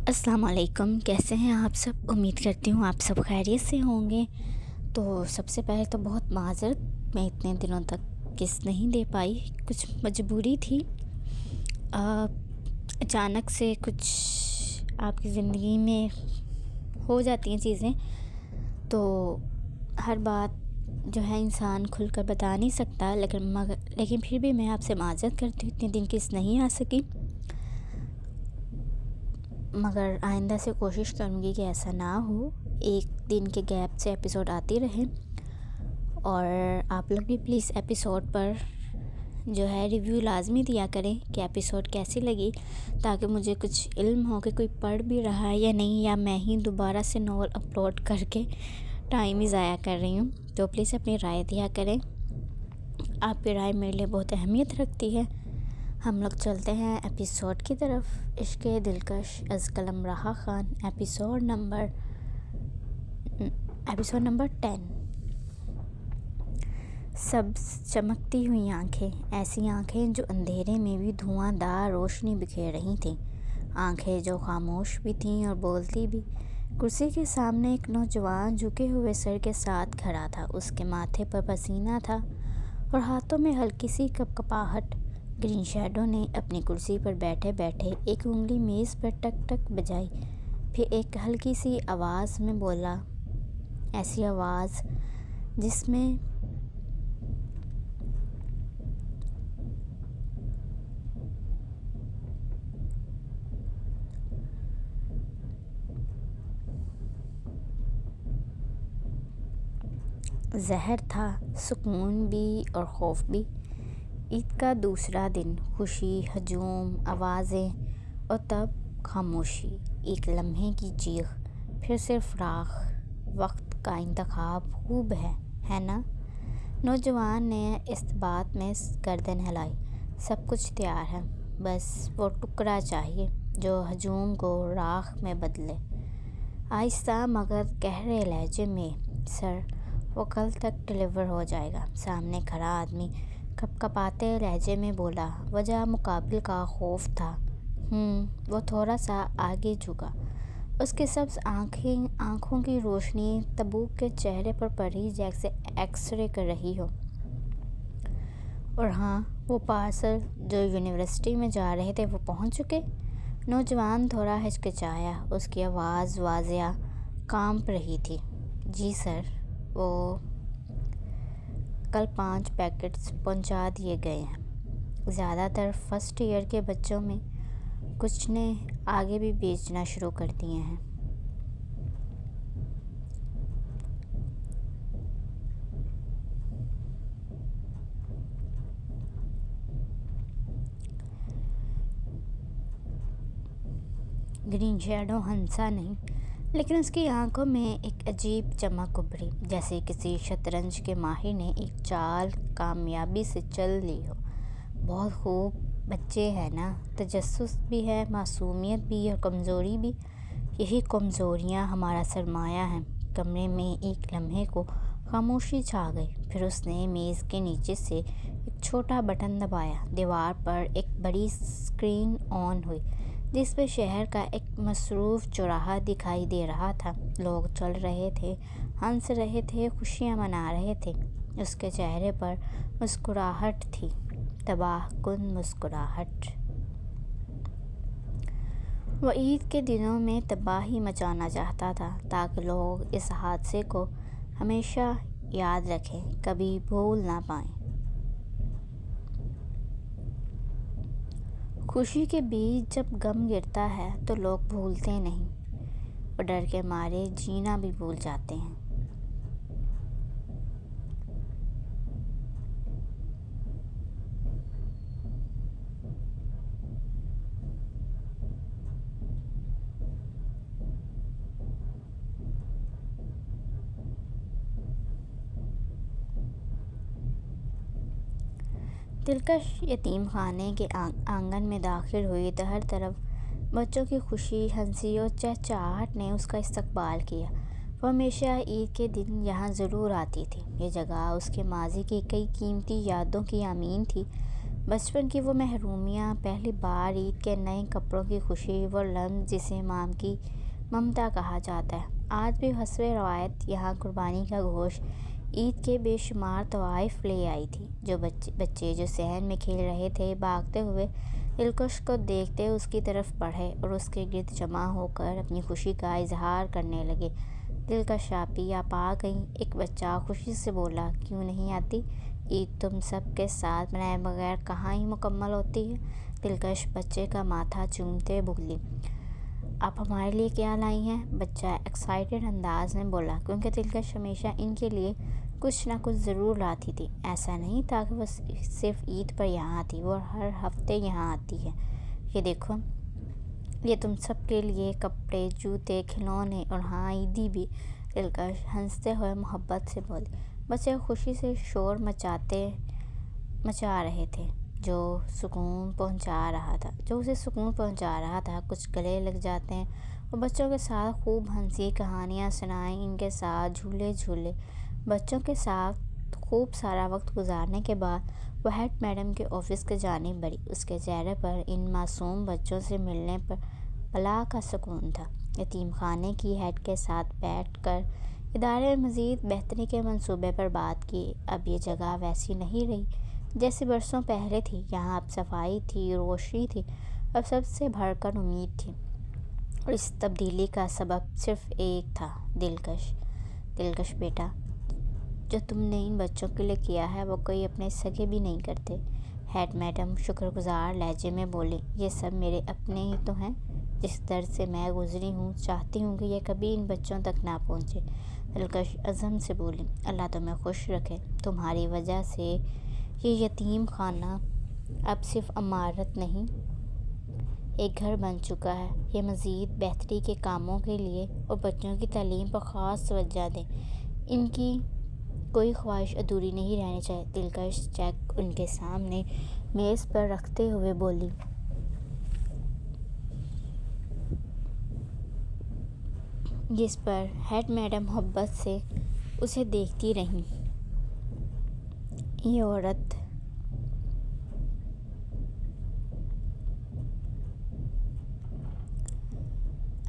السلام علیکم، کیسے ہیں آپ سب؟ امید کرتی ہوں آپ سب خیریت سے ہوں گے۔ تو سب سے پہلے تو بہت معذرت، میں اتنے دنوں تک قسط نہیں دے پائی، کچھ مجبوری تھی۔ اچانک سے کچھ آپ کی زندگی میں ہو جاتی ہیں چیزیں، تو ہر بات جو ہے انسان کھل کر بتا نہیں سکتا، لیکن پھر بھی میں آپ سے معذرت کرتی ہوں، اتنے دن قسط نہیں آ سکی، مگر آئندہ سے کوشش کروں گی کہ ایسا نہ ہو، ایک دن کے گیپ سے ایپیسوڈ آتی رہے۔ اور آپ لوگ بھی پلیز ایپیسوڈ پر جو ہے ریویو لازمی دیا کریں کہ ایپیسوڈ کیسی لگی، تاکہ مجھے کچھ علم ہو کہ کوئی پڑھ بھی رہا ہے یا نہیں، یا میں ہی دوبارہ سے ناول اپلوڈ کر کے ٹائم ہی ضائع کر رہی ہوں۔ تو پلیز اپنی رائے دیا کریں، آپ کی رائے میرے لیے بہت اہمیت رکھتی ہے۔ ہم لوگ چلتے ہیں ایپیسوڈ کی طرف۔ عشق دلکش از قلم رہا خان، ایپیسوڈ نمبر 10۔ سبز چمکتی ہوئی آنکھیں، ایسی آنکھیں جو اندھیرے میں بھی دھواں دار روشنی بکھیر رہی تھیں، آنکھیں جو خاموش بھی تھیں اور بولتی بھی۔ کرسی کے سامنے ایک نوجوان جھکے ہوئے سر کے ساتھ کھڑا تھا، اس کے ماتھے پر پسینہ تھا اور ہاتھوں میں ہلکی سی کپکپاہٹ۔ گرین شیڈو نے اپنی کرسی پر بیٹھے بیٹھے ایک انگلی میز پر ٹک ٹک بجائی، پھر ایک ہلکی سی آواز میں بولا، ایسی آواز جس میں زہر تھا، سکون بھی اور خوف بھی۔ عید کا دوسرا دن، خوشی، ہجوم، آوازیں اور تب خاموشی، ایک لمحے کی چیخ، پھر سے فراق۔ وقت کا انتخاب خوب ہے نا؟ نوجوان نے اس بات میں گردن ہلائی۔ سب کچھ تیار ہے، بس وہ ٹکڑا چاہیے جو ہجوم کو راکھ میں بدلے۔ آہستہ مگر گہرے لہجے میں، سر، وہ کل تک ڈلیور ہو جائے گا۔ سامنے کھڑا آدمی کپکپاتے لہجے میں بولا، وجہ مقابل کا خوف تھا۔ وہ تھوڑا سا آگے جھکا، اس کی سبز آنکھوں کی روشنی تبوک کے چہرے پر پڑی جیسے ایکس رے کر رہی ہو۔ اور ہاں، وہ پارسل جو یونیورسٹی میں جا رہے تھے وہ پہنچ چکے؟ نوجوان تھوڑا ہچکچایا، اس کی آواز واضح کانپ رہی تھی۔ جی سر، وہ کل 5 پیکٹس پہنچا دیے گئے ہیں۔ زیادہ تر فرسٹ ایئر کے بچوں میں کچھ نے آگے بھی بیچنا شروع کر دیے ہیں۔ گرین شیڈو ہنسا نہیں، لیکن اس کی آنکھوں میں ایک عجیب چمک ابھری، جیسے کسی شطرنج کے ماہر نے ایک چال کامیابی سے چل لی ہو۔ بہت خوب، بچے ہیں نا، تجسس بھی ہے، معصومیت بھی اور کمزوری بھی، یہی کمزوریاں ہمارا سرمایہ ہیں۔ کمرے میں ایک لمحے کو خاموشی چھا گئی، پھر اس نے میز کے نیچے سے ایک چھوٹا بٹن دبایا۔ دیوار پر ایک بڑی اسکرین آن ہوئی، جس پہ شہر کا ایک مصروف چوراہا دکھائی دے رہا تھا۔ لوگ چل رہے تھے، ہنس رہے تھے، خوشیاں منا رہے تھے۔ اس کے چہرے پر مسکراہٹ تھی، تباہ کن مسکراہٹ۔ وہ عید کے دنوں میں تباہی مچانا چاہتا تھا، تاکہ لوگ اس حادثے کو ہمیشہ یاد رکھیں، کبھی بھول نہ پائیں۔ خوشی کے بیچ جب غم گرتا ہے تو لوگ بھولتے نہیں، اور ڈر کے مارے جینا بھی بھول جاتے ہیں۔ دلکش یتیم خانے کے آنگن میں داخل ہوئی تو ہر طرف بچوں کی خوشی، ہنسی اور چہچہاہٹ نے اس کا استقبال کیا۔ وہ ہمیشہ عید کے دن یہاں ضرور آتی تھی۔ یہ جگہ اس کے ماضی کی کئی قیمتی یادوں کی امین تھی۔ بچپن کی وہ محرومیاں، پہلی بار عید کے نئے کپڑوں کی خوشی، وہ لمس جسے ماں کی ممتا کہا جاتا ہے۔ آج بھی حسب روایت یہاں قربانی کا گوشت عید کے بے شمار تحائف لے آئی تھی۔ جو بچے جو صحن میں کھیل رہے تھے، بھاگتے ہوئے دلکش کو دیکھتے اس کی طرف بڑھے اور اس کے گرد جمع ہو کر اپنی خوشی کا اظہار کرنے لگے۔ دلکش آپی، آپ آ گئیں، ایک بچہ خوشی سے بولا۔ کیوں نہیں آتی؟ عید تم سب کے ساتھ منائے بغیر کہاں ہی مکمل ہوتی ہے؟ دلکش بچے کا ماتھا چومتے بولی۔ آپ ہمارے لیے کیا لائی ہیں؟ بچہ ایکسائٹڈ انداز میں بولا، کیونکہ دلکش ہمیشہ ان کے لیے کچھ نہ کچھ ضرور لاتی تھی۔ ایسا نہیں تھا کہ وہ صرف عید پر یہاں آتی، وہ ہر ہفتے یہاں آتی ہے۔ یہ دیکھو، یہ تم سب کے لیے کپڑے، جوتے، کھلونے اور ہاں عیدی بھی، دلکش ہنستے ہوئے محبت سے بولی۔ بچے خوشی سے شور مچا رہے تھے جو اسے سکون پہنچا رہا تھا۔ کچھ گلے لگ جاتے ہیں اور بچوں کے ساتھ خوب ہنسی، کہانیاں سنائیں، ان کے ساتھ جھولے جھولے۔ بچوں کے ساتھ خوب سارا وقت گزارنے کے بعد وہ ہیڈ میڈم کے آفس کی جانب بڑھی۔ اس کے چہرے پر ان معصوم بچوں سے ملنے پر بلا کا سکون تھا۔ یتیم خانے کی ہیڈ کے ساتھ بیٹھ کر ادارے میں مزید بہتری کے منصوبے پر بات کی۔ اب یہ جگہ ویسی نہیں رہی جیسی برسوں پہلے تھی۔ یہاں اب صفائی تھی، روشنی تھی، اب سب سے بڑھ کر امید تھی۔ اور اس تبدیلی کا سبب صرف ایک تھا، دلکش بیٹا، جو تم نے ان بچوں کے لیے کیا ہے وہ کوئی اپنے سگے بھی نہیں کرتے۔ ہیڈ میڈم شکرگزار لہجے میں بولی۔ یہ سب میرے اپنے ہی تو ہیں۔ جس درد سے میں گزری ہوں، چاہتی ہوں کہ یہ کبھی ان بچوں تک نہ پہنچے۔ دلکش عزم سے بولی۔ اللہ تمہیں خوش رکھے۔ تمہاری وجہ سے یہ یتیم خانہ اب صرف عمارت نہیں، ایک گھر بن چکا ہے۔ یہ مزید بہتری کے کاموں کے لیے اور بچوں کی تعلیم پر خاص توجہ دیں۔ ان کی کوئی خواہش ادھوری نہیں رہنی چاہیے۔ دلکش چیک ان کے سامنے میز پر رکھتے ہوئے بولی۔ جس پر ہیڈ میڈم محبت سے اسے دیکھتی رہیں۔ یہ عورت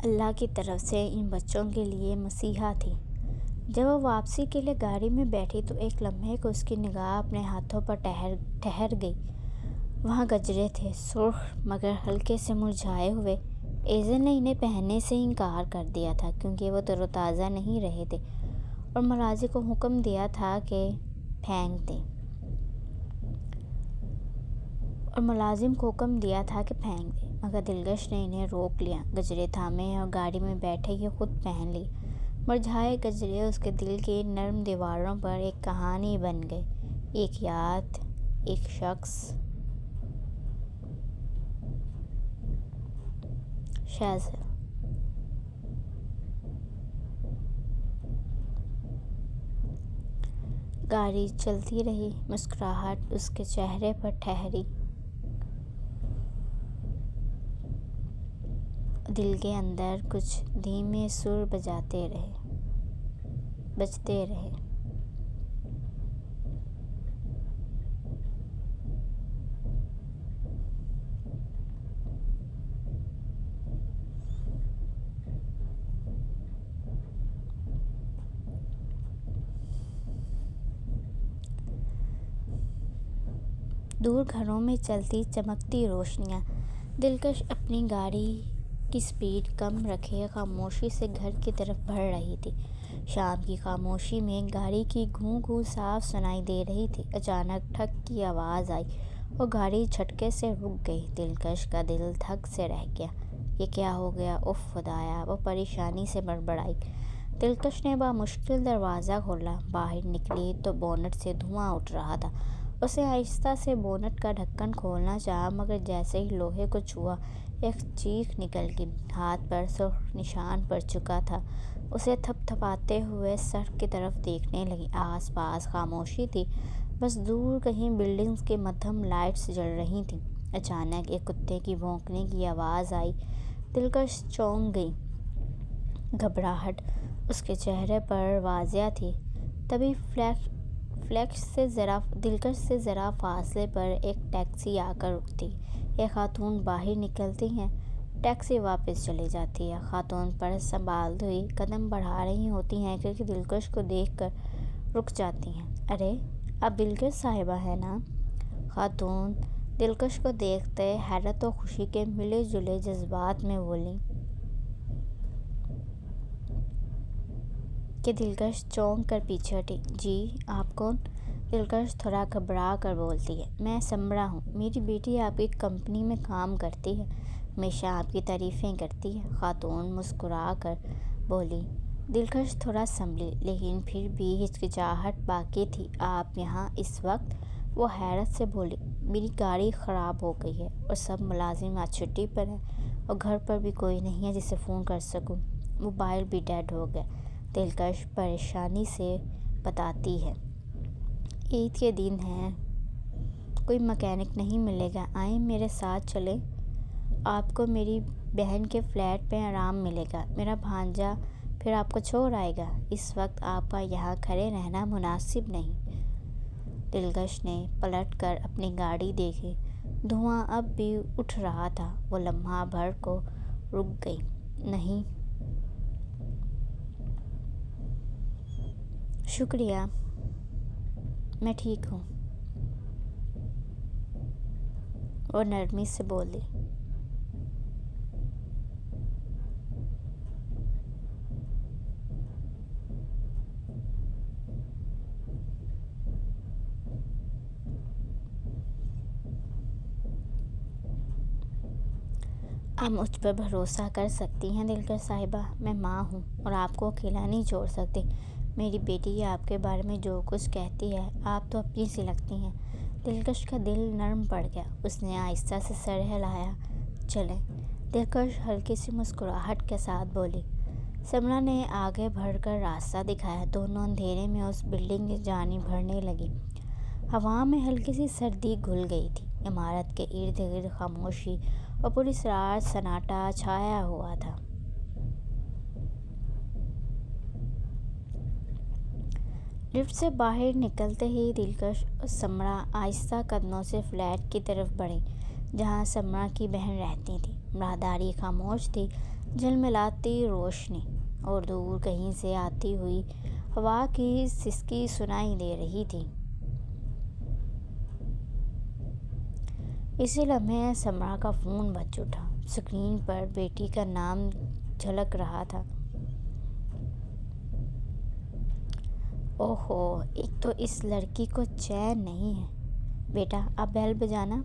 اللہ کی طرف سے ان بچوں کے لیے مسیحا تھی۔ جب وہ واپسی کے لیے گاڑی میں بیٹھی تو ایک لمحے کو اس کی نگاہ اپنے ہاتھوں پر ٹھہر گئی۔ وہاں گجرے تھے، سرخ مگر ہلکے سے مرجھائے ہوئے۔ ایزن نے انہیں پہننے سے انکار کر دیا تھا کیونکہ وہ تر و تازہ نہیں رہے تھے اور ملازم کو حکم دیا تھا کہ پھینک دیں۔ مگر دلکش نے انہیں روک لیا۔ گجرے تھامے اور گاڑی میں بیٹھے ہی خود پہن لیے۔ مرجھائے گجرے اس کے دل کی نرم دیواروں پر ایک کہانی بن گئے، ایک یاد، ایک شخص، شہزاد۔ گاڑی چلتی رہی، مسکراہٹ اس کے چہرے پر ٹھہری، دل کے اندر کچھ دھیمے سر بجتے رہے۔ دور گھروں میں چلتی چمکتی روشنیاں۔ دلکش اپنی گاڑی کی سپیڈ کم رکھے خاموشی سے گھر کی طرف بڑھ رہی تھی۔ شام کی خاموشی میں گاڑی کی گھوں گھوں صاف سنائی دے رہی تھی۔ اچانک ٹھک کی آواز آئی اور گاڑی جھٹکے سے رک گئی۔ دلکش کا دل دھک سے رہ گیا۔ یہ کیا ہو گیا؟ اف خدایا! وہ پریشانی سے بڑبڑائی۔ دلکش نے بامشکل دروازہ کھولا۔ باہر نکلی تو بونٹ سے دھواں اٹھ رہا تھا۔ اسے آہستہ سے بونٹ کا ڈھکن کھولنا چاہا مگر جیسے ہی لوہے کو چھوا ایک چیخ نکل گئی۔ ہاتھ پر سرخ نشان پڑ چکا تھا۔ اسے تھپ تھپاتے ہوئے سڑک کی طرف دیکھنے لگی۔ آس پاس خاموشی تھی، بس دور کہیں بلڈنگز کی مدھم لائٹس جل رہی تھیں۔ اچانک ایک کتے کی بھونکنے کی آواز آئی۔ دلکش چونک گئی۔ گھبراہٹ اس کے چہرے پر واضح تھی۔ تبھی دلکش سے ذرا فاصلے پر ایک ٹیکسی آ کر رکتی۔ ایک خاتون باہر نکلتی ہیں، ٹیکسی واپس چلی جاتی ہے۔ خاتون پرس سنبھالتے ہوئے قدم بڑھا رہی ہوتی ہیں کہ دلکش کو دیکھ کر رک جاتی ہیں۔ ارے آپ دلکش صاحبہ ہیں نا؟ خاتون دلکش کو دیکھتے حیرت و خوشی کے ملے جلے جذبات میں بولیں کہ دلکش چونک کر پیچھے ہٹی۔ جی آپ کون؟ دلکش تھوڑا گھبرا کر بولتی ہے۔ میں سمرا ہوں، میری بیٹی آپ کی کمپنی میں کام کرتی ہے، ہمیشہ آپ کی تعریفیں کرتی ہے۔ خاتون مسکرا کر بولی۔ دلکش تھوڑا سنبھلی لیکن پھر بھی ہچکچاہٹ باقی تھی۔ آپ یہاں اس وقت؟ وہ حیرت سے بولی۔ میری گاڑی خراب ہو گئی ہے اور سب ملازم آج چھٹی پر ہیں اور گھر پر بھی کوئی نہیں ہے جسے فون کر سکوں، موبائل بھی ڈیڈ ہو گیا، دلکش پریشانی سے بتاتی ہے۔ عید کے دن ہے، کوئی مکینک نہیں ملے گا، آئیں میرے ساتھ چلیں، آپ کو میری بہن کے فلیٹ پہ آرام ملے گا، میرا بھانجا پھر آپ کو چھوڑ آئے گا، اس وقت آپ کا یہاں کھڑے رہنا مناسب نہیں۔ دلکش نے پلٹ کر اپنی گاڑی دیکھی، دھواں اب بھی اٹھ رہا تھا۔ وہ لمحہ بھر کو رک گئی۔ نہیں شکریہ، میں ٹھیک ہوں، وہ نرمی سے بولی۔ آپ مجھ پر بھروسہ کر سکتی ہیں دلکش صاحبہ، میں ماں ہوں اور آپ کو اکیلا نہیں چھوڑ سکتی۔ میری بیٹی آپ کے بارے میں جو کچھ کہتی ہے، آپ تو اپنی سی لگتی ہیں۔ دلکش کا دل نرم پڑ گیا، اس نے آہستہ سے سر ہلایا۔ چلیں، دلکش ہلکی سی مسکراہٹ کے ساتھ بولی۔ سمرا نے آگے بڑھ کر راستہ دکھایا۔ دونوں اندھیرے میں اس بلڈنگ کی جانب بڑھنے لگے۔ ہوا میں ہلکی سی سردی گھل گئی تھی، عمارت کے ارد گرد خاموشی اور پراسرار سناٹا چھایا ہوا تھا۔ لفٹ سے باہر نکلتے ہی دلکش اور سمرا آہستہ قدموں سے فلیٹ کی طرف بڑھے جہاں سمرا کی بہن رہتی تھی۔ راہداری خاموش تھی، جھلملاتی روشنی اور دور کہیں سے آتی ہوئی ہوا کی سسکی سنائی دے رہی تھی۔ اسی لمحے سمرا کا فون بج اٹھا۔ اسکرین پر بیٹی کا نام جھلک رہا تھا۔ اوہو، ایک تو اس لڑکی کو چین نہیں ہے۔ بیٹا اب بیل بجانا۔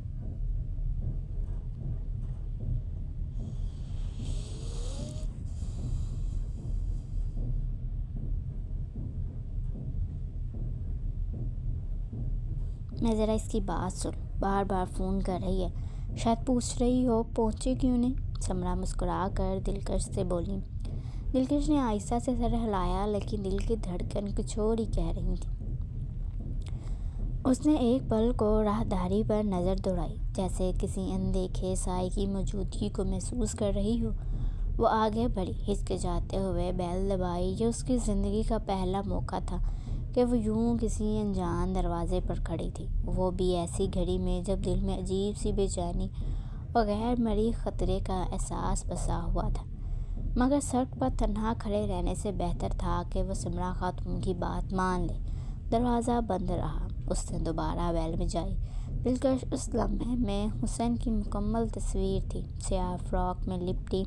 میں ذرا اس کی بات سن، بار بار فون کر رہی ہے، شاید پوچھ رہی ہو پہنچی کیوں نہیں۔ سمرا مسکرا کر دلکش سے بولی۔ دلکش نے آہستہ سے سر ہلایا لیکن دل کی دھڑکن کچھ اور ہی کہہ رہی تھی۔ اس نے ایک پل کو راہداری پر نظر دوڑائی، جیسے کسی اندیکھے سائے کی موجودگی کو محسوس کر رہی ہو۔ وہ آگے بڑھی، ہچکچاتے ہوئے بیل دبائی۔ یہ اس کی زندگی کا پہلا موقع تھا کہ وہ یوں کسی انجان دروازے پر کھڑی تھی، وہ بھی ایسی گھڑی میں جب دل میں عجیب سی بے چینی اور غیر مرئی خطرے کا احساس بسا ہوا تھا۔ مگر سڑک پر تنہا کھڑے رہنے سے بہتر تھا کہ وہ سمرا خاتون کی بات مان لے۔ دروازہ بند رہا، اس نے دوبارہ بیل بجائی۔ دلکش اس لمحے میں حسن کی مکمل تصویر تھی، سیاہ فراک میں لپٹی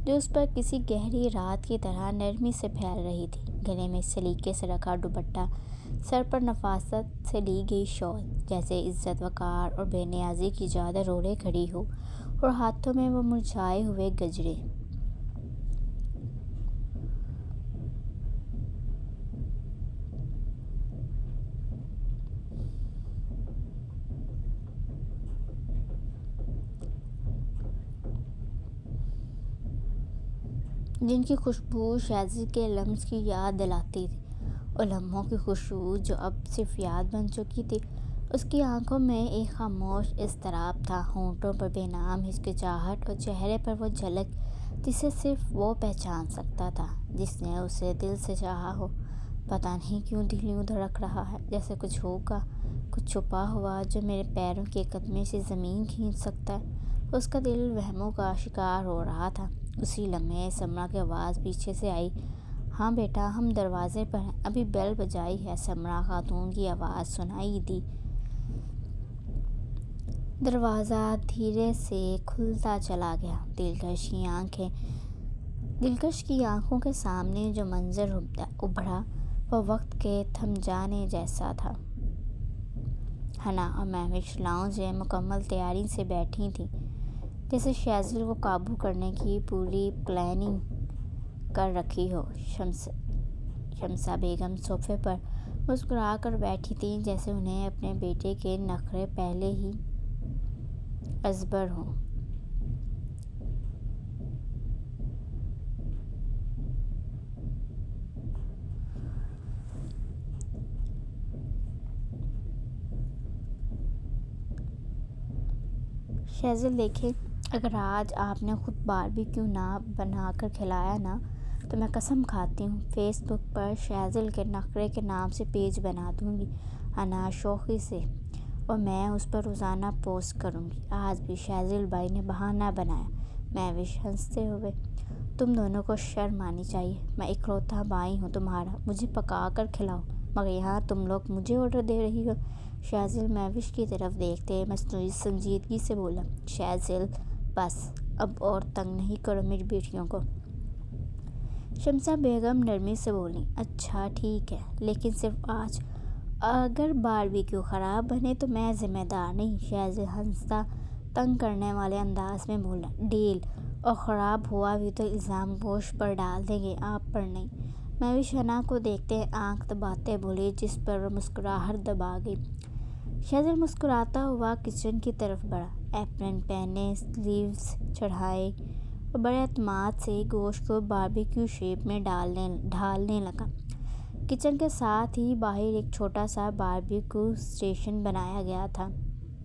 جو اس پر کسی گہری رات کی طرح نرمی سے پھیل رہی تھی، گلے میں سلیقے سے رکھا دوپٹہ، سر پر نفاست سے لی گئی شال، جیسے عزت وقار اور بے نیازی کی چادر اوڑھے کھڑی ہو، اور ہاتھوں میں وہ مرجھائے ہوئے گجرے۔ جن کی خوشبو شہزادی کے لمس کی یاد دلاتی تھی، اور لمحوں کی خوشبو جو اب صرف یاد بن چکی تھی۔ اس کی آنکھوں میں ایک خاموش اضطراب تھا، ہونٹوں پر بے نام ہچکچاہٹ اور چہرے پر وہ جھلک جسے صرف وہ پہچان سکتا تھا جس نے اسے دل سے چاہا ہو۔ پتہ نہیں کیوں دل یوں دھڑک رہا ہے، جیسے کچھ ہوگا، کچھ چھپا ہوا جو میرے پیروں کے قدمے سے زمین کھینچ سکتا ہے۔ اس کا دل وہموں کا شکار ہو رہا تھا۔ اسی لمحے سمرا کی آواز پیچھے سے آئی، ہاں بیٹا، ہم دروازے پر ہیں، ابھی بیل بجائی ہے۔ سمرا خاتون کی آواز سنائی دی۔ دروازہ دھیرے سے کھلتا چلا گیا۔ دلکش کی آنکھوں کے سامنے جو منظر ابھرا وہ وقت کے تھم جانے جیسا تھا۔ حنا اور مہوش لاؤنج میں مکمل تیاری سے بیٹھی تھیں، جیسے شیزل کو قابو کرنے کی پوری پلاننگ کر رکھی ہو۔ شمسہ بیگم صوفے پر مسکرا کر بیٹھی تھیں، جیسے انہیں اپنے بیٹے کے نخرے پہلے ہی ازبر ہوں۔ شیزل دیکھیں، اگر آج آپ نے خود باربیکیو نہ بنا کر کھلایا نا، تو میں قسم کھاتی ہوں فیس بک پر شیزل کے نخرے کے نام سے پیج بنا دوں گی، حنا شوخی سے، اور میں اس پر روزانہ پوسٹ کروں گی۔ آج بھی شیزل بائی نے بہانہ بنایا۔ مہوش ہنستے ہوئے، تم دونوں کو شرم آنی چاہیے، میں اکلوتا بھائی ہوں تمہارا، مجھے پکا کر کھلاؤ، مگر یہاں تم لوگ مجھے آرڈر دے رہی ہو۔ شیزل مہوش کی طرف دیکھتے مصنوعی سنجیدگی سے بولا، شیزل بس، اب اور تنگ نہیں کرو میری بیٹیوں کو۔ شمسہ بیگم نرمی سے بولیں، اچھا ٹھیک ہے، لیکن صرف آج۔ اگر باربیکیو خراب بنے تو میں ذمہ دار نہیں۔ شیزل ہنستا تنگ کرنے والے انداز میں بولا، ڈیل، اور خراب ہوا بھی تو الزام گوشت پر ڈال دیں گے، آپ پر نہیں۔ مہوش حنا کو دیکھتے آنکھ دباتے بولے، جس پر وہ مسکراہٹ دبا گئی۔ شیزل مسکراتا ہوا کچن کی طرف بڑھا، ایپرن پہنے، سلیوز چڑھائے، اور بڑے اعتماد سے گوشت کو باربیکیو شیپ میں ڈھالنے لگا۔ کچن کے ساتھ ہی باہر ایک چھوٹا سا باربیکیو اسٹیشن بنایا گیا تھا،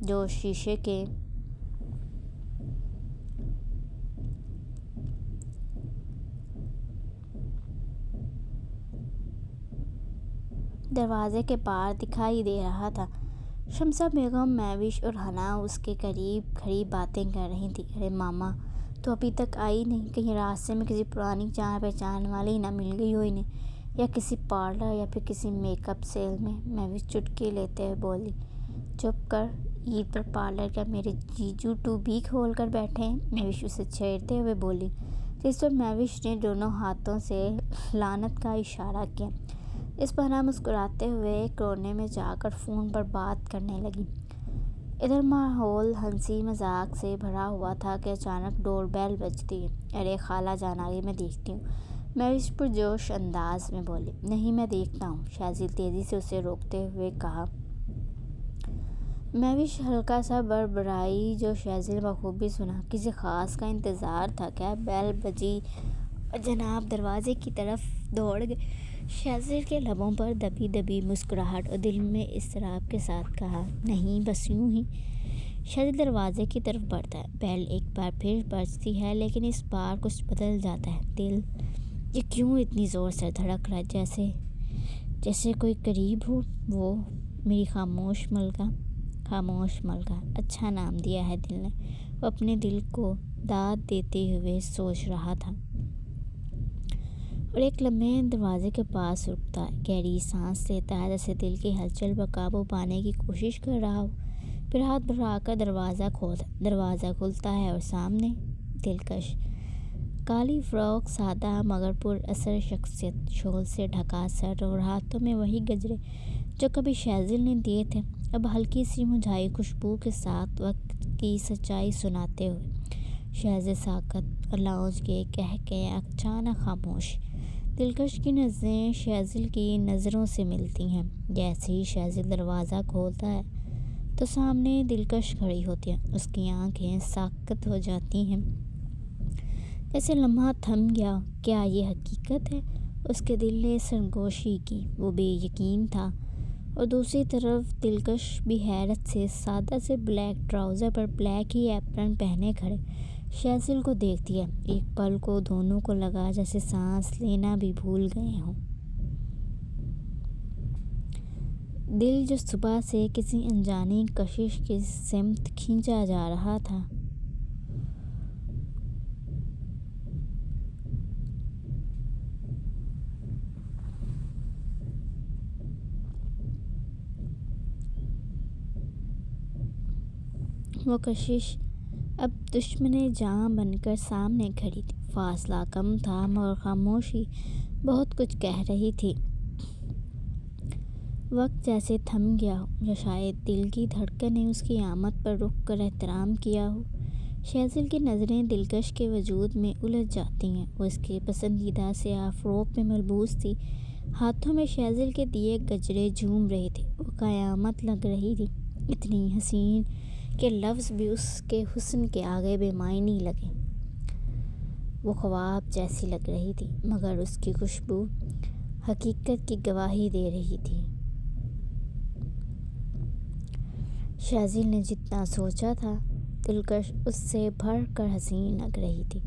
جو شیشے کے دروازے کے پار دکھائی دے رہا تھا۔ شمسہ بیگم، مہوش اور حنا اس کے قریب کھڑی باتیں کر رہی تھیں۔ ارے ماما، تو ابھی تک آئی نہیں؟ کہیں راستے میں کسی پرانی جان پہچان والی نہ مل گئی ہو انہیں، یا کسی پارلر یا پھر کسی میک اپ سیل میں؟ مہوش چٹکی لیتے ہوئے بولی، چپ کر، عید پر پارلر کیا میرے جیجو ٹو بی کھول کر بیٹھے ہیں؟ مہوش اسے چھیڑتے ہوئے بولی، جس پر مہوش نے دونوں ہاتھوں سے لعنت کا اشارہ کیا۔ اس پر حنا مسکراتے ہوئے کونے میں جا کر فون پر بات کرنے لگی۔ ادھر ماحول ہنسی مذاق سے بھرا ہوا تھا کہ اچانک ڈور بیل بجتی ہے۔ ارے خالہ جان آ گئی، میں دیکھتی ہوں، مہوش پرجوش انداز میں بولے۔ نہیں، میں دیکھتا ہوں، شیزل تیزی سے اسے روکتے ہوئے کہا۔ مہوش ہلکا سا بڑبڑائی، جو شیزل بخوبی سنا۔ کسی خاص کا انتظار تھا کیا؟ بیل بجی اور جناب دروازے کی طرف دوڑ گئے۔ شیزل کے لبوں پر دبی دبی مسکراہٹ اور دل میں اضطراب کے ساتھ کہا، نہیں، بس یوں ہی۔ شیزل دروازے کی طرف بڑھتا ہے۔ بیل ایک بار پھر بجتی ہے، لیکن اس بار کچھ بدل جاتا ہے۔ دل، یہ کیوں اتنی زور سے دھڑک رہا ہے، جیسے کوئی قریب ہو؟ وہ میری خاموش ملکہ، اچھا نام دیا ہے دل نے، وہ اپنے دل کو داد دیتے ہوئے سوچ رہا تھا۔ اور ایک لمحے دروازے کے پاس رکتا ہے، گہری سانس لیتا ہے، جیسے دل کی ہلچل پر قابو پانے کی کوشش کر رہا ہو۔ پھر ہاتھ بڑھا کر دروازہ کھولتا ہے۔ دروازہ کھلتا ہے اور سامنے دلکش، کالی فراک، سادہ مگر پر اثر شخصیت، شال سے ڈھکا سر، اور ہاتھوں میں وہی گجرے جو کبھی شیزل نے دیے تھے، اب ہلکی سی مرجھائی خوشبو کے ساتھ وقت کی سچائی سناتے ہوئے۔ شیزل ساکت اور لاؤنج کے قہقہے اچانک خاموش۔ دلکش کی نظریں شیزل کی نظروں سے ملتی ہیں۔ جیسے ہی شیزل دروازہ کھولتا ہے تو سامنے دلکش کھڑی ہوتی ہے۔ اس کی آنکھیں ساکت ہو جاتی ہیں، جیسے لمحہ تھم گیا۔ کیا یہ حقیقت ہے؟ اس کے دل نے سرگوشی کی، وہ بے یقین تھا۔ اور دوسری طرف دلکش بھی حیرت سے سادہ سے بلیک ٹراؤزر پر بلیک ہی ایپرن پہنے کھڑے شیزل کو دیکھتی ہے۔ ایک پل کو دونوں کو لگا جیسے سانس لینا بھی بھول گئے ہوں۔ دل جو صبح سے کسی انجانی کشش کی سمت کھینچا جا رہا تھا، وہ کشش اب دشمن جاں بن کر سامنے کھڑی تھی۔ فاصلہ کم تھا مگر خاموشی بہت کچھ کہہ رہی تھی۔ وقت جیسے تھم گیا ہو، یا شاید دل کی دھڑکن نے اس کی آمد پر رک کر احترام کیا ہو۔ شہزل کی نظریں دلکش کے وجود میں الجھ جاتی ہیں۔ وہ اس کے پسندیدہ سیاہ فروک میں ملبوس تھی، ہاتھوں میں شہزل کے دیے گجرے جھوم رہے تھے۔ وہ قیامت لگ رہی تھی، اتنی حسین کہ لفظ بھی اس کے حسن کے آگے بے معنی لگے۔ وہ خواب جیسی لگ رہی تھی مگر اس کی خوشبو حقیقت کی گواہی دے رہی تھی۔ شہزل نے جتنا سوچا تھا، دلکش اس سے بڑھ کر حسین لگ رہی تھی،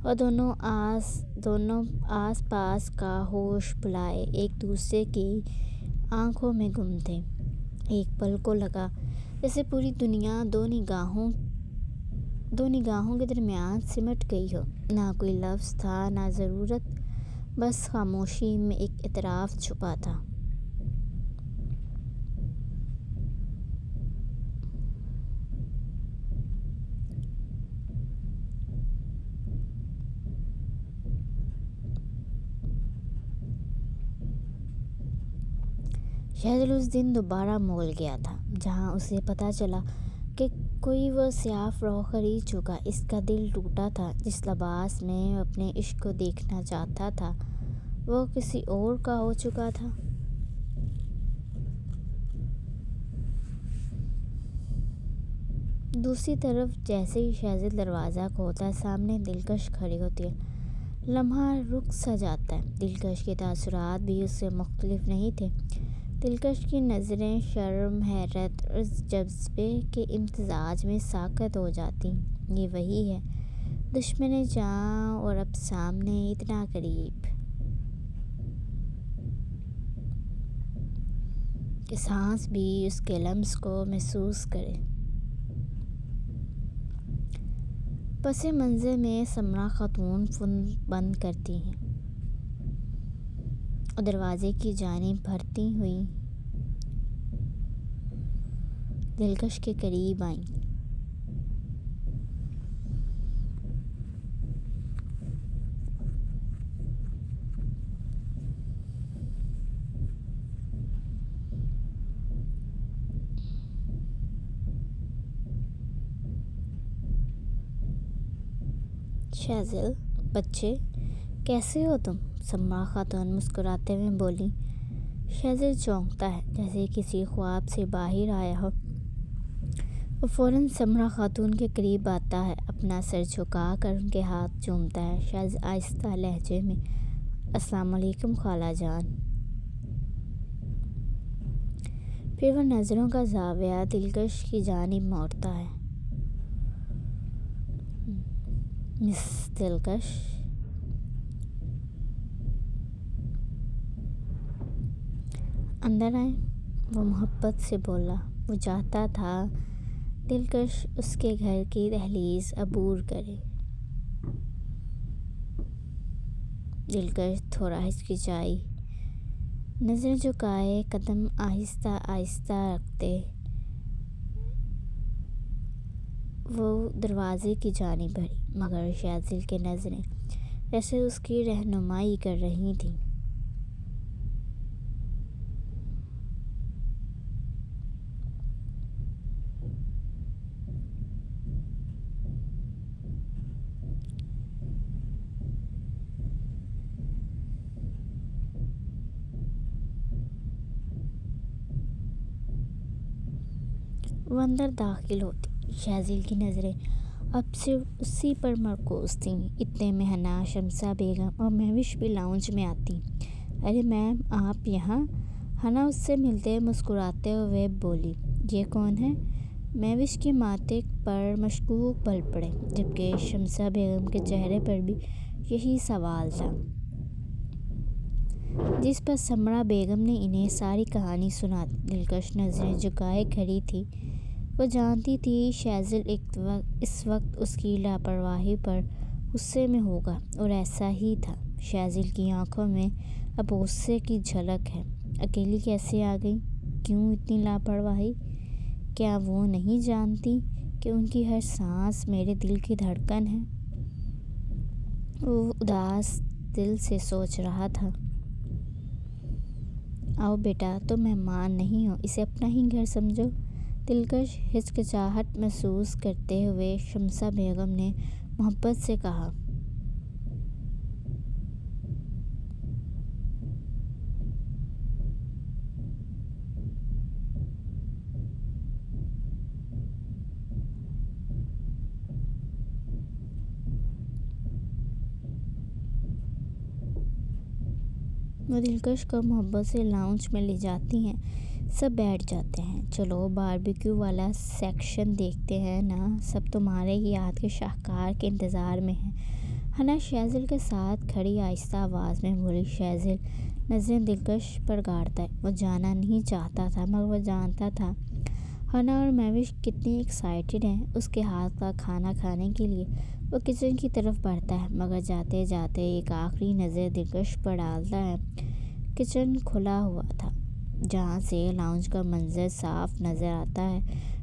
اور دونوں آس پاس کا ہوش بھلائے ایک دوسرے کی آنکھوں میں گم تھے۔ ایک پل کو لگا جیسے پوری دنیا دو نگاہوں کے درمیان سمٹ گئی ہو۔ نہ کوئی لفظ تھا، نہ ضرورت، بس خاموشی میں ایک اعتراف چھپا تھا۔ شہزل اس دن دوبارہ مول گیا تھا جہاں اسے پتہ چلا کہ کوئی وہ سیاہ فروک خرید چکا۔ اس کا دل ٹوٹا تھا۔ جس لباس میں وہ اپنے عشق کو دیکھنا چاہتا تھا وہ کسی اور کا ہو چکا تھا۔ دوسری طرف جیسے ہی شہزل دروازہ کھولتا ہے، سامنے دلکش کھڑی ہوتی ہے۔ لمحہ رک سا جاتا ہے۔ دلکش کے تاثرات بھی اس سے مختلف نہیں تھے۔ دلکش کی نظریں شرم، حیرت اور جذبے کے امتزاج میں ساکت ہو جاتی۔ یہ وہی ہے، دشمن جاں اور اب سامنے، اتنا قریب کہ سانس بھی اس کے لمس کو محسوس کرے۔ پس منظر میں سمرا خاتون فن بند کرتی ہیں اور دروازے کی جانب بڑھتی ہوئی دلکش کے قریب آئیں۔ شہزل، بچے کیسے ہو تم؟ سمرا خاتون مسکراتے ہوئے بولی۔ شہزل چونکتا ہے، جیسے کسی خواب سے باہر آیا ہو۔ وہ فوراً سمرا خاتون کے قریب آتا ہے، اپنا سر جھکا کر ان کے ہاتھ چومتا ہے۔ شہزل آہستہ لہجے میں، السلام علیکم خالہ جان۔ پھر وہ نظروں کا زاویہ دلکش کی جانب موڑتا ہے۔ مس دلکش، اندر آئیں، وہ محبت سے بولا۔ وہ چاہتا تھا دلکش اس کے گھر کی دہلیز عبور کرے۔ دلکش تھوڑا ہچکچائی، نظریں جھکائے، قدم آہستہ آہستہ رکھتے وہ دروازے کی جانب بڑھی، مگر شہزل کی نظریں جیسے اس کی رہنمائی کر رہی تھیں۔ وہ اندر داخل ہوتی، شہزل کی نظریں اب صرف اسی پر مرکوز تھیں۔ اتنے میں حنا، شمسہ بیگم اور مہوش بھی لاؤنج میں آتی۔ ارے میم، آپ یہاں؟ حنا اس سے ملتے مسکراتے ہوئے بولی۔ یہ کون ہے؟ مہوش کے ماتھے پر مشکوک بل پڑے، جبکہ شمسہ بیگم کے چہرے پر بھی یہی سوال تھا۔ جس پر سمرا بیگم نے انہیں ساری کہانی سنا دی۔ دلکش نظریں جھکائے کھڑی تھی۔ وہ جانتی تھی شہزل اس وقت اس کی لاپرواہی پر غصے میں ہوگا، اور ایسا ہی تھا۔ شہزل کی آنکھوں میں اب غصے کی جھلک ہے۔ اکیلی کیسے آ گئی؟ کیوں اتنی لاپرواہی؟ کیا وہ نہیں جانتی کہ ان کی ہر سانس میرے دل کی دھڑکن ہے؟ وہ اداس دل سے سوچ رہا تھا۔ آؤ بیٹا، تم مہمان نہیں ہو، اسے اپنا ہی گھر سمجھو۔ دلکش ہچکچاہٹ محسوس کرتے ہوئے شمسہ بیگم نے محبت سے کہا۔ وہ دلکش کو محبت سے لاؤنج میں لے جاتی ہیں۔ سب بیٹھ جاتے ہیں۔ چلو باربیکیو والا سیکشن دیکھتے ہیں نا، سب تمہارے ہی ہاتھ کے شاہکار کے انتظار میں ہیں۔ حنا شہزل کے ساتھ کھڑی آہستہ آواز میں بولی۔ شہزل نظریں دلکش پر گاڑتا ہے۔ وہ جانا نہیں چاہتا تھا، مگر وہ جانتا تھا حنا اور مہوش کتنی ایکسائٹڈ ہیں اس کے ہاتھ کا کھانا کھانے کے لیے۔ وہ کچن کی طرف بڑھتا ہے، مگر جاتے جاتے ایک آخری نظر دلکش پر ڈالتا ہے۔ کچن کھلا ہوا تھا، جہاں سے لاؤنج کا منظر صاف نظر آتا ہے۔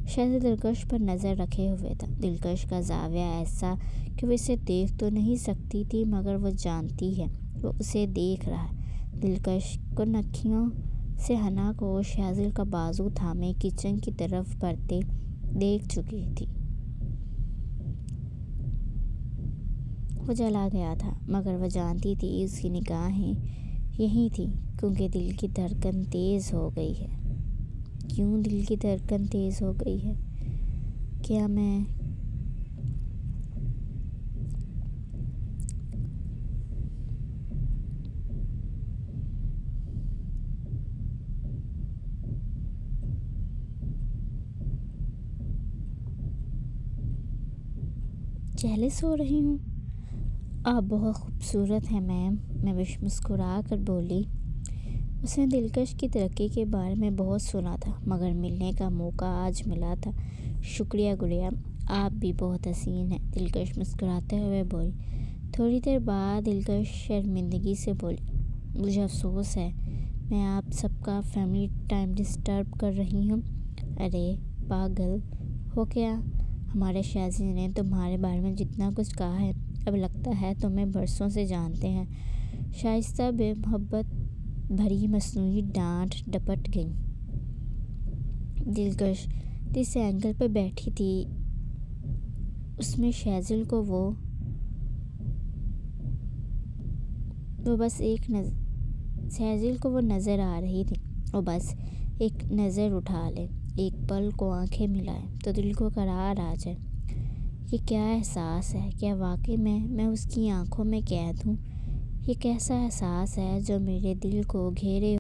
شہزل دلکش پر نظر رکھے ہوئے تھا۔ دلکش کا زاویہ ایسا کہ وہ اسے دیکھ تو نہیں سکتی تھی، مگر وہ جانتی ہے وہ اسے دیکھ رہا ہے۔ دلکش کنکھیوں سے حنا کو شہزل کا بازو تھامے کچن کی طرف بڑھتے دیکھ چکی تھی۔ وہ چلا گیا تھا، مگر وہ جانتی تھی اس کی نگاہیں یہیں تھیں، کیونکہ دل کی دھڑکن تیز ہو گئی ہے۔ کیوں دل کی دھڑکن تیز ہو گئی ہے؟ کیا میں جیلس ہو رہی ہوں؟ آپ بہت خوبصورت ہیں میم، مہوش مسکرا کر بولی۔ اس نے دلکش کی ترقی کے بارے میں بہت سنا تھا، مگر ملنے کا موقع آج ملا تھا۔ شکریہ گڑیا، آپ بھی بہت حسین ہیں، دلکش مسکراتے ہوئے بولی۔ تھوڑی دیر بعد دلکش شرمندگی سے بولی۔ مجھے افسوس ہے میں آپ سب کا فیملی ٹائم ڈسٹرب کر رہی ہوں۔ ارے پاگل ہو کیا؟ ہمارے شہزادے نے تمہارے بارے میں جتنا کچھ کہا ہے، اب لگتا ہے تمہیں برسوں سے جانتے ہیں۔ شائستہ بے محبت بھری مصنوعی ڈانٹ ڈپٹ گئی۔ دلکش جس اینگل پر بیٹھی تھی اس میں شہزل کو وہ نظر آ رہی تھی۔ وہ بس ایک نظر اٹھا لے، ایک پل کو آنکھیں ملائے تو دل کو قرار آ جائے۔ یہ کیا احساس ہے؟ کیا واقعی میں اس کی آنکھوں میں قید ہوں؟ یہ کیسا احساس ہے جو میرے دل کو گھیرے